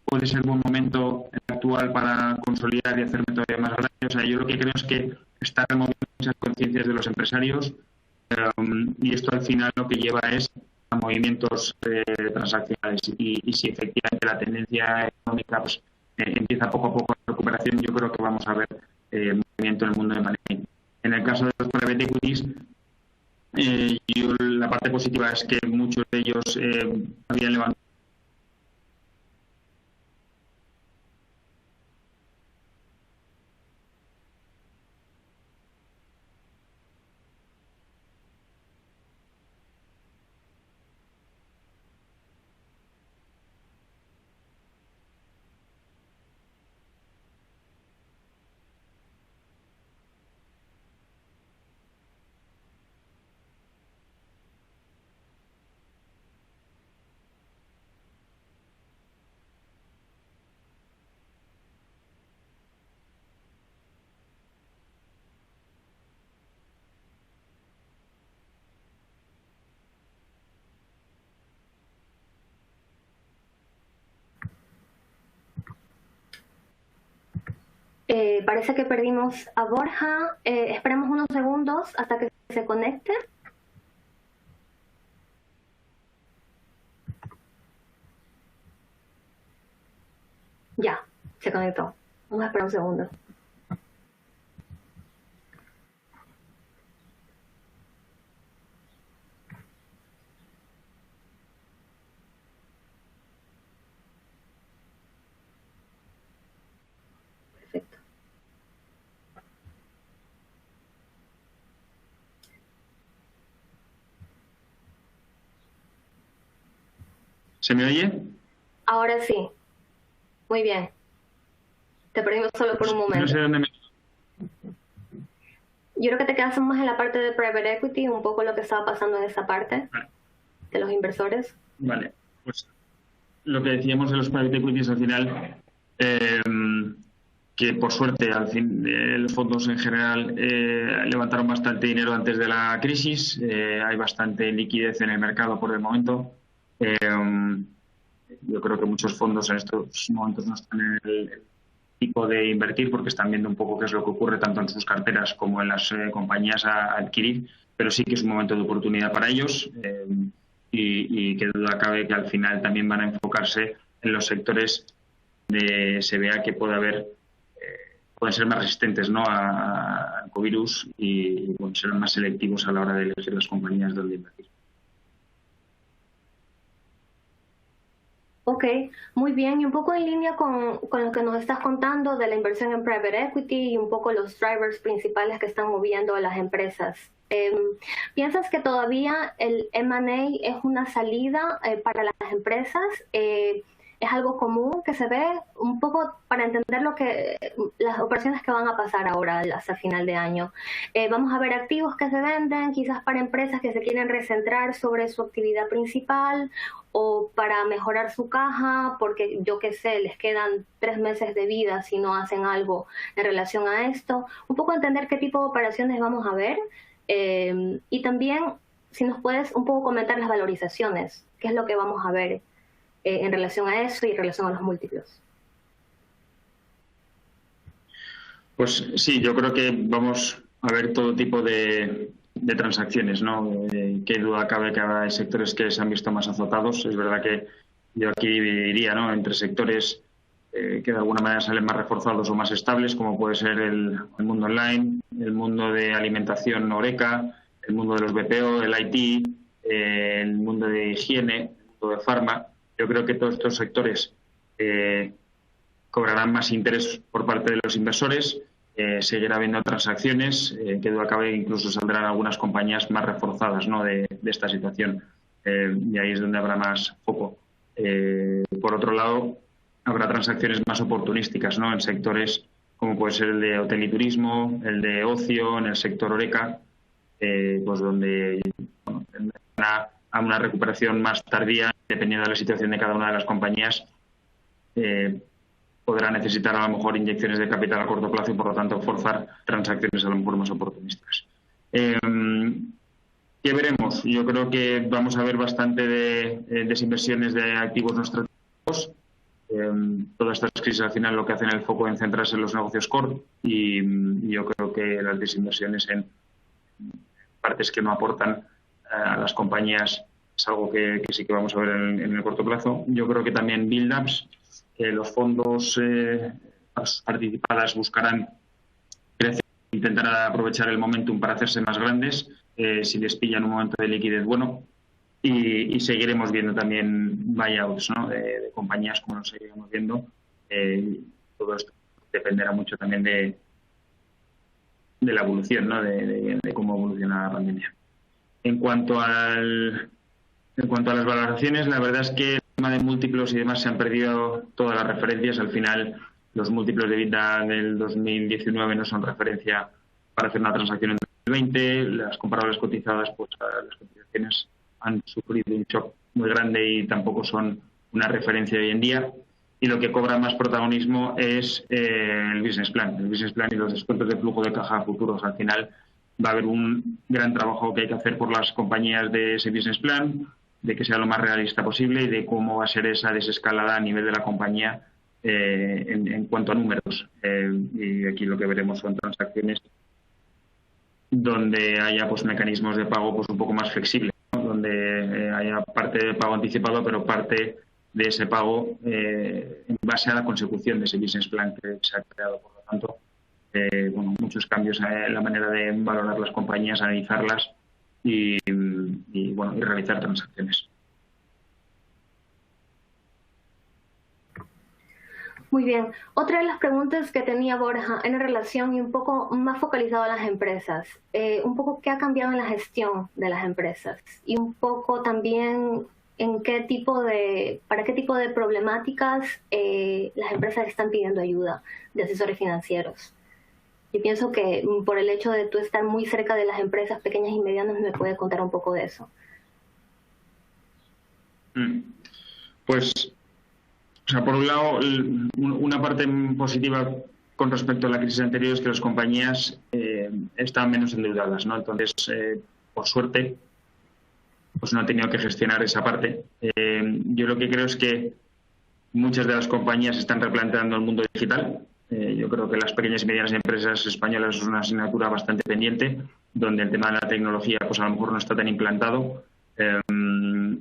Puede ser buen momento actual para consolidar y hacerme todavía más grande. O sea, yo lo que creo es que está removiendo muchas conciencias de los empresarios, y esto al final lo que lleva es a movimientos transaccionales. Y si efectivamente la tendencia económica empieza poco a poco la recuperación, yo creo que vamos a ver movimiento en el mundo de money. En el caso de los private equities, la parte positiva es que muchos de ellos habían levantado Parece que perdimos a Borja. Esperemos unos segundos hasta que se conecte. Ya, se conectó. Vamos a esperar un segundo. Perfecto. ¿Se me oye? Ahora sí. Muy bien. Te perdimos solo por un momento. No sé dónde me... Yo creo que te quedas más en la parte de private equity, un poco lo que estaba pasando en esa parte de los inversores. Vale, pues lo que decíamos de los private equities al final, que por suerte al fin los fondos en general levantaron bastante dinero antes de la crisis. Hay bastante liquidez en el mercado por el momento. Yo creo que muchos fondos en estos momentos no están en el pico de invertir porque están viendo un poco qué es lo que ocurre tanto en sus carteras como en las compañías a adquirir, pero sí que es un momento de oportunidad para ellos, y que duda cabe que al final también van a enfocarse en los sectores de se vea que puede haber pueden ser más resistentes, ¿no?, al covirus y bueno, serán más selectivos a la hora de elegir las compañías donde invertir. Ok, muy bien. Y un poco en línea con lo que nos estás contando de la inversión en private equity y un poco los drivers principales que están moviendo a las empresas. ¿Piensas que todavía el M&A es una salida para las empresas? ¿Es algo común que se ve? Un poco para entender las operaciones que van a pasar ahora hasta final de año. Vamos a ver activos que se venden, quizás para empresas que se quieren recentrar sobre su actividad principal o para mejorar su caja, porque yo qué sé, les quedan 3 meses de vida si no hacen algo en relación a esto. Un poco entender qué tipo de operaciones vamos a ver. Y también, si nos puedes un poco comentar las valorizaciones, qué es lo que vamos a ver en relación a eso y en relación a los múltiplos. Pues sí, yo creo que vamos a ver todo tipo de transacciones, ¿no? Qué duda cabe que hay sectores que se han visto más azotados. Es verdad que yo aquí dividiría, ¿no?, entre sectores que de alguna manera salen más reforzados o más estables, como puede ser el mundo online, el mundo de alimentación Horeca, el mundo de los BPO, el IT, el mundo de higiene, el mundo de farma. Yo creo que todos estos sectores cobrarán más interés por parte de los inversores, seguirá habiendo transacciones, que duda cabe incluso saldrán algunas compañías más reforzadas, ¿no?, de esta situación, y ahí es donde habrá más foco. Por otro lado, habrá transacciones más oportunísticas, ¿no?, en sectores como puede ser el de hotel y turismo, el de ocio, en el sector Horeca, pues donde bueno, a una recuperación más tardía, dependiendo de la situación de cada una de las compañías, podrá necesitar a lo mejor inyecciones de capital a corto plazo y por lo tanto forzar transacciones a lo mejor más oportunistas. ¿Qué veremos? Yo creo que vamos a ver bastante de desinversiones de activos no estratégicos. Todas estas crisis al final lo que hacen es el foco en centrarse en los negocios core y yo creo que las desinversiones en partes que no aportan a las compañías es algo que sí que vamos a ver en el corto plazo. Yo creo que también build-ups, los fondos participadas buscarán crecer, intentarán aprovechar el momentum para hacerse más grandes si les pillan un momento de liquidez bueno. Y seguiremos viendo también buyouts, ¿no?, de compañías como lo seguiremos viendo. Todo esto dependerá mucho también de la evolución, ¿no?, de cómo evoluciona la pandemia. En cuanto a las valoraciones, la verdad es que el tema de múltiplos y demás se han perdido todas las referencias. Al final, los múltiplos de EBITDA del 2019 no son referencia para hacer una transacción en 2020. Las comparables cotizadas, pues las cotizaciones han sufrido un shock muy grande y tampoco son una referencia hoy en día. Y lo que cobra más protagonismo es el business plan. El business plan y los descuentos de flujo de caja futuros. Al final va a haber un gran trabajo que hay que hacer por las compañías de ese business plan, de que sea lo más realista posible y de cómo va a ser esa desescalada a nivel de la compañía en cuanto a números. Y aquí lo que veremos son transacciones donde haya pues mecanismos de pago pues un poco más flexibles, ¿no?, donde haya parte de pago anticipado, pero parte de ese pago en base a la consecución de ese business plan que se ha creado. Por lo tanto, bueno, muchos cambios en la manera de valorar las compañías, analizarlas y realizar transacciones. Muy bien. Otra de las preguntas que tenía Borja en relación y un poco más focalizado a las empresas, un poco qué ha cambiado en la gestión de las empresas y un poco también en para qué tipo de problemáticas las empresas están pidiendo ayuda de asesores financieros. Yo pienso que por el hecho de tú estar muy cerca de las empresas pequeñas y medianas, me puede contar un poco de eso. Pues, o sea, por un lado, una parte positiva con respecto a la crisis anterior es que las compañías están menos endeudadas, ¿no? Entonces, por suerte, pues no han tenido que gestionar esa parte. Yo lo que creo es que muchas de las compañías están replanteando el mundo digital. Yo creo que las pequeñas y medianas empresas españolas es una asignatura bastante pendiente, donde el tema de la tecnología pues a lo mejor no está tan implantado.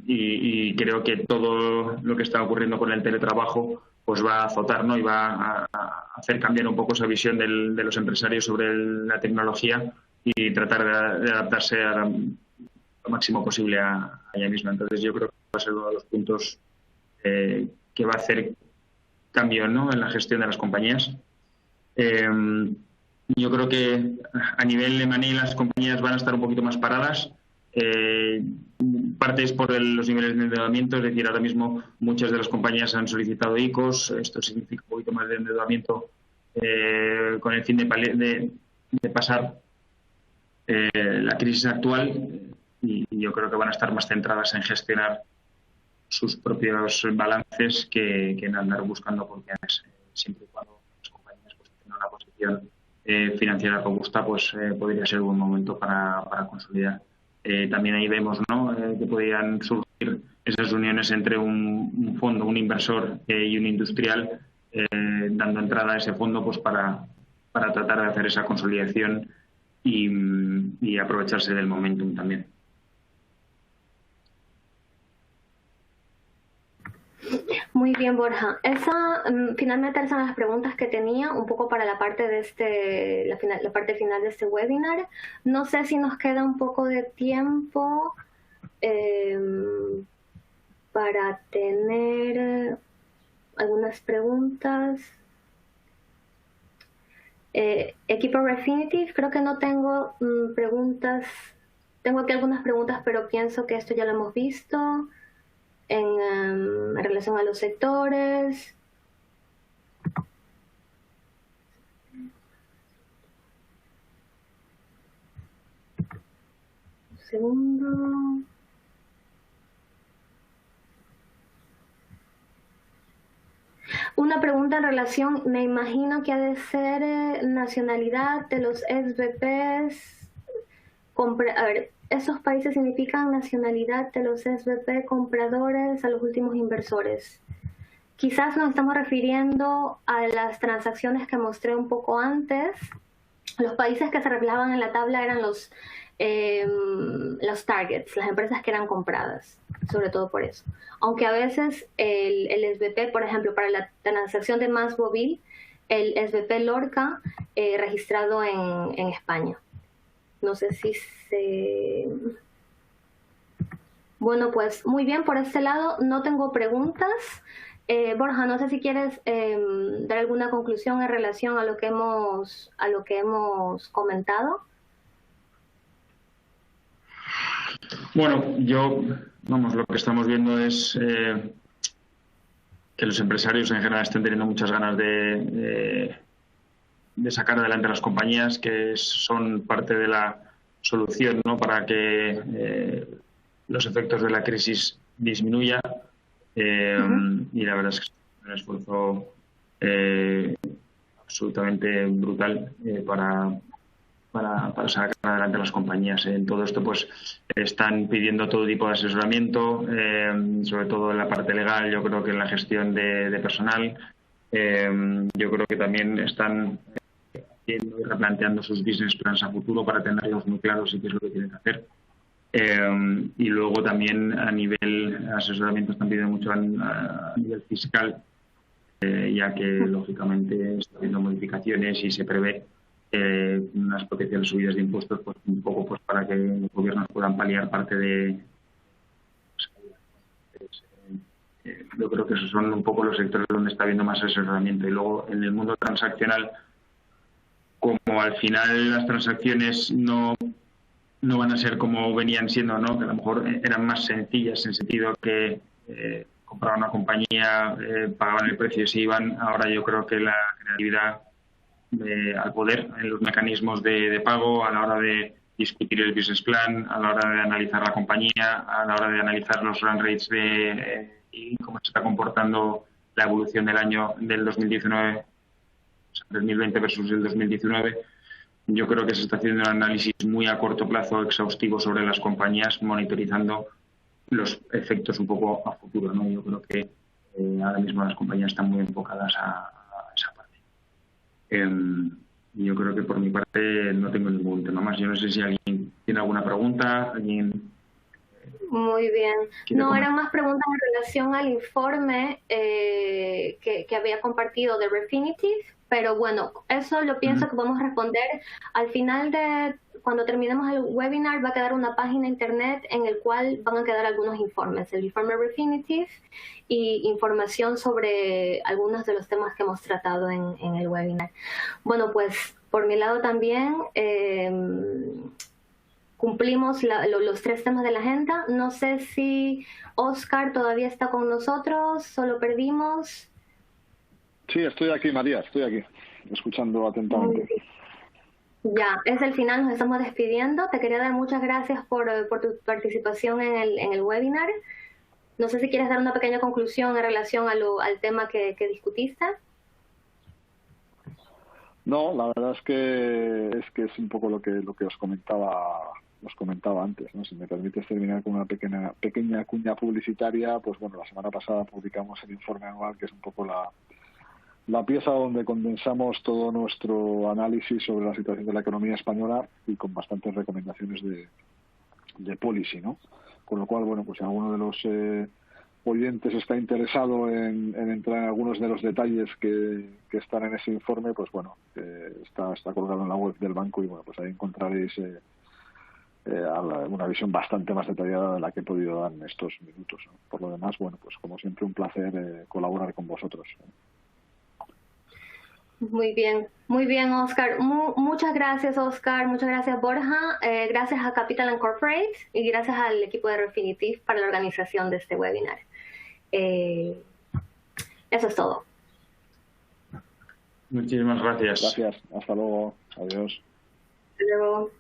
Y creo que todo lo que está ocurriendo con el teletrabajo pues va a azotar, ¿no? Y va a hacer cambiar un poco esa visión de los empresarios sobre la tecnología y tratar de adaptarse lo máximo posible a ella misma. Entonces yo creo que va a ser uno de los puntos que va a hacer cambio, ¿no?, en la gestión de las compañías. Yo creo que a nivel de M&A las compañías van a estar un poquito más paradas. Parte es por los niveles de endeudamiento, es decir, ahora mismo muchas de las compañías han solicitado ICOs. Esto significa un poquito más de endeudamiento con el fin de pasar la crisis actual, y yo creo que van a estar más centradas en gestionar sus propios balances que en andar buscando oportunidades. Siempre y cuando las compañías pues tengan una posición financiera robusta, pues podría ser un buen momento para consolidar. También ahí vemos, ¿no?, que podrían surgir esas uniones entre un fondo, un inversor y un industrial, dando entrada a ese fondo pues para tratar de hacer esa consolidación y aprovecharse del momentum también. Muy bien, Borja. Finalmente esas son las preguntas que tenía un poco para la parte de la parte final de este webinar. No sé si nos queda un poco de tiempo para tener algunas preguntas. Equipo Refinitiv, creo que no tengo preguntas. Tengo aquí algunas preguntas, pero pienso que esto ya lo hemos visto. En relación a los sectores. Un segundo. Una pregunta en relación, me imagino que ha de ser nacionalidad de los SVPs. A ver, esos países significan nacionalidad de los SVP compradores a los últimos inversores. Quizás nos estamos refiriendo a las transacciones que mostré un poco antes. Los países que se reflejaban en la tabla eran los targets, las empresas que eran compradas, sobre todo por eso. Aunque a veces el SVP, por ejemplo, para la transacción de MásMóvil, el SVP Lorca registrado en España. No sé si se... Bueno, pues muy bien, por este lado no tengo preguntas. Borja, no sé si quieres dar alguna conclusión en relación a lo que hemos comentado. Bueno, lo que estamos viendo es que los empresarios en general están teniendo muchas ganas de sacar adelante las compañías, que son parte de la solución, ¿no?, para que los efectos de la crisis disminuyan. Y la verdad es que es un esfuerzo absolutamente brutal para sacar adelante las compañías. En todo esto pues están pidiendo todo tipo de asesoramiento, sobre todo en la parte legal, yo creo que en la gestión de personal. Yo creo que también están haciendo y replanteando sus business plans a futuro para tenerlos muy claros y qué es lo que tienen que hacer. Y luego también a nivel asesoramiento están pidiendo mucho a nivel fiscal, ya que lógicamente está habiendo modificaciones y se prevé unas potenciales subidas de impuestos, pues un poco pues para que los gobiernos puedan paliar parte de... Yo creo que esos son un poco los sectores donde está habiendo más asesoramiento. Y luego en el mundo transaccional, como al final las transacciones no van a ser como venían siendo, ¿no?, que a lo mejor eran más sencillas en el sentido que compraban una compañía, pagaban el precio y se iban. Ahora yo creo que la creatividad al poder en los mecanismos de pago, a la hora de discutir el business plan, a la hora de analizar la compañía, a la hora de analizar los run rates y cómo se está comportando la evolución del año del 2019, o sea, 2020 versus el 2019. Yo creo que se está haciendo un análisis muy a corto plazo, exhaustivo sobre las compañías, monitorizando los efectos un poco a futuro, ¿no? Yo creo que ahora mismo las compañías están muy enfocadas a esa parte. Yo creo que por mi parte no tengo ningún tema más. Yo no sé si alguien tiene alguna pregunta. Muy bien. No, comentar. eran más preguntas en relación al informe que había compartido de Refinitiv, pero bueno, eso lo pienso que vamos a responder al final de cuando terminemos el webinar. Va a quedar una página internet en el cual van a quedar algunos informes, el informe Refinitiv y información sobre algunos de los temas que hemos tratado en el webinar. Bueno, pues por mi lado también cumplimos los 3 temas de la agenda. No sé si Oscar todavía está con nosotros, solo perdimos. Sí, estoy aquí, María, estoy aquí, escuchando atentamente. Ya, es el final, nos estamos despidiendo. Te quería dar muchas gracias por tu participación en el webinar. No sé si quieres dar una pequeña conclusión en relación al tema que discutiste. No, la verdad es que es un poco lo que os comentaba antes, ¿no? Si me permites terminar con una pequeña cuña publicitaria, pues bueno, la semana pasada publicamos el informe anual, que es un poco la pieza donde condensamos todo nuestro análisis sobre la situación de la economía española y con bastantes recomendaciones de policy, ¿no? Con lo cual, bueno, pues si alguno de los oyentes está interesado en entrar en algunos de los detalles que están en ese informe, pues bueno, está colgado en la web del banco y bueno, pues ahí encontraréis una visión bastante más detallada de la que he podido dar en estos minutos, ¿no? Por lo demás, bueno, pues como siempre un placer colaborar con vosotros. Muy bien, Oscar. Muchas gracias, Oscar. Muchas gracias, Borja. Gracias a Capital and Corporate y gracias al equipo de Refinitiv para la organización de este webinar. Eso es todo. Muchísimas gracias. Gracias. Hasta luego. Adiós. Hasta luego.